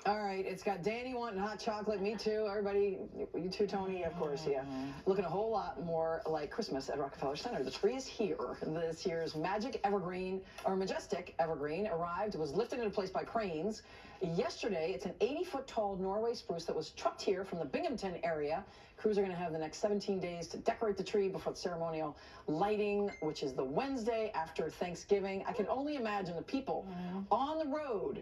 All right, it's got Danny wanting hot chocolate. Me too. Everybody, you too, Tony, of course, yeah. Looking a whole lot more like Christmas at Rockefeller Center. The tree is here. This year's Majestic Evergreen arrived, was lifted into place by cranes. Yesterday, it's an 80-foot tall Norway spruce that was trucked here from the Binghamton area. Crews are going to have the next 17 days to decorate the tree before the ceremonial lighting, which is the Wednesday after Thanksgiving. I can only imagine the people on the road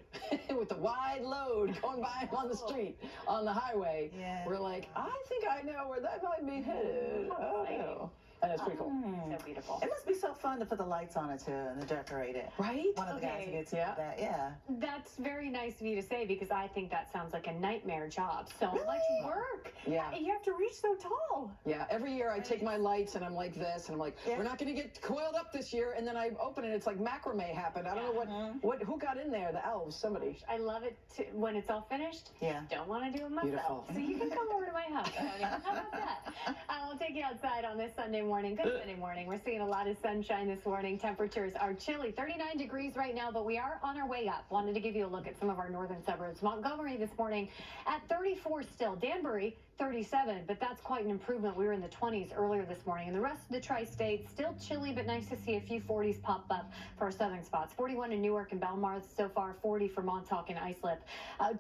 with the wide load going by them on the street, on the highway. Yeah. We're like, I think I know where that might be headed. Oh, no. And it's pretty cool. So beautiful. It must be so fun to put the lights on it too and to decorate it. Right? One of the guys who gets that. Yeah. That's very nice of you to say because I think that sounds like a nightmare job. So much work. Yeah. You have to reach so tall. Yeah. Every year I take my lights and I'm like this and I'm like, we're not going to get coiled up this year. And then I open it. It's like macrame happened. I don't know who got in there. The elves, somebody. I love it when it's all finished. Yeah. Don't want to do it myself. Beautiful. So you can come over to my house, Tony. How about that? I will take you outside on this Sunday morning. Good Sunday morning. We're seeing a lot of sunshine this morning. Temperatures are chilly, 39 degrees right now, but we are on our way up. Wanted to give you a look at some of our northern suburbs. Montgomery this morning at 34 still. Danbury 37, but that's quite an improvement. We were in the 20s earlier this morning. And the rest of the tri-state still chilly, but nice to see a few 40s pop up for our southern spots. 41 in Newark and Belmar so far, 40 for Montauk and Islip.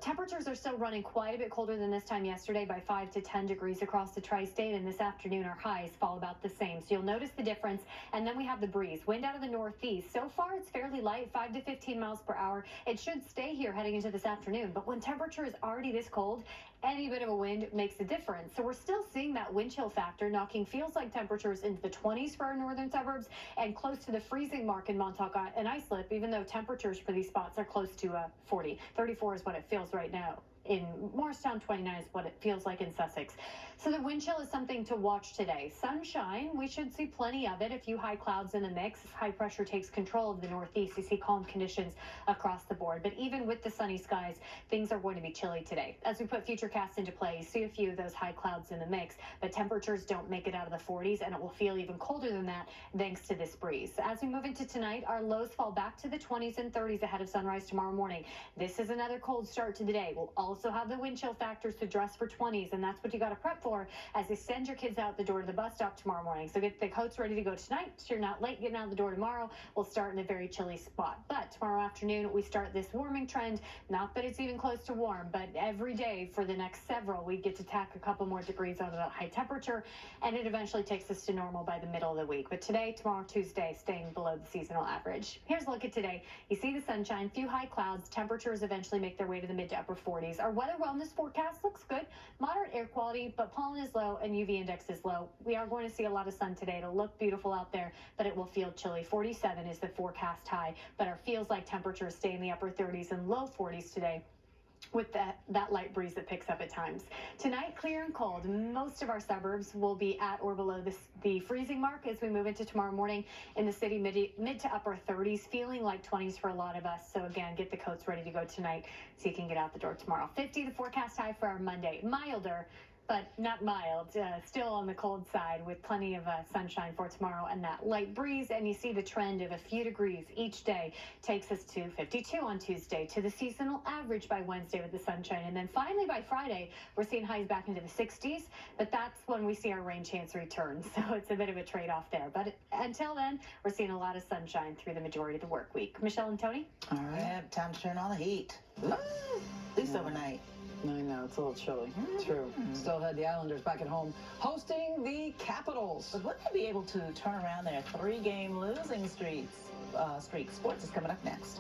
Temperatures are still running quite a bit colder than this time yesterday by 5 to 10 degrees across the tri-state, and this afternoon our highs fall about the same. So you'll notice the difference. And then we have the breeze. Wind out of the northeast. So far it's fairly light, 5 to 15 miles per hour. It should stay here heading into this afternoon, but when temperature is already this cold, any bit of a wind makes a difference. So we're still seeing that wind chill factor knocking feels like temperatures into the 20s for our northern suburbs and close to the freezing mark in Montauk and Islip, even though temperatures for these spots are close to 40. 34 is what it feels right now. In Morristown, 29 is what it feels like in Sussex. So the wind chill is something to watch today. Sunshine, we should see plenty of it. A few high clouds in the mix. High pressure takes control of the northeast. You see calm conditions across the board. But even with the sunny skies, things are going to be chilly today. As we put futurecasts into play, you see a few of those high clouds in the mix, but temperatures don't make it out of the 40s, and it will feel even colder than that thanks to this breeze. As we move into tonight, our lows fall back to the 20s and 30s ahead of sunrise tomorrow morning. This is another cold start to the day. We'll also have the wind chill factors to dress for 20s, and that's what you got to prep for as you send your kids out the door to the bus stop tomorrow morning. So get the coats ready to go tonight so you're not late getting out the door tomorrow. We'll start in a very chilly spot, but tomorrow afternoon we start this warming trend. Not that it's even close to warm, but every day for the next several we get to tack a couple more degrees out of that high temperature, and it eventually takes us to normal by the middle of the week. But today, tomorrow, Tuesday, staying below the seasonal average. Here's a look at today. You see the sunshine, few high clouds. Temperatures eventually make their way to the mid to upper 40s. Our weather wellness forecast looks good. Moderate air quality, but pollen is low and UV index is low. We are going to see a lot of sun today. It'll look beautiful out there, but it will feel chilly. 47 is the forecast high, but our feels like temperatures stay in the upper 30s and low 40s today, with that light breeze that picks up at times. Tonight, clear and cold. Most of our suburbs will be at or below the freezing mark as we move into tomorrow morning. In the city, mid to upper 30s, feeling like 20s for a lot of us. So again, get the coats ready to go tonight so you can get out the door tomorrow. 50 the forecast high for our Monday. Milder, but not mild, still on the cold side with plenty of sunshine for tomorrow and that light breeze. And you see the trend of a few degrees each day takes us to 52 on Tuesday, to the seasonal average by Wednesday with the sunshine. And then finally by Friday, we're seeing highs back into the 60s, but that's when we see our rain chance return. So it's a bit of a trade-off there. But until then, we're seeing a lot of sunshine through the majority of the work week. Michelle and Tony? All right. Yeah, time to turn on the heat. At least overnight. I know, it's a little chilly. True. Still had the Islanders back at home hosting the Capitals. But wouldn't they be able to turn around their 3-game losing streaks? Sports is coming up next.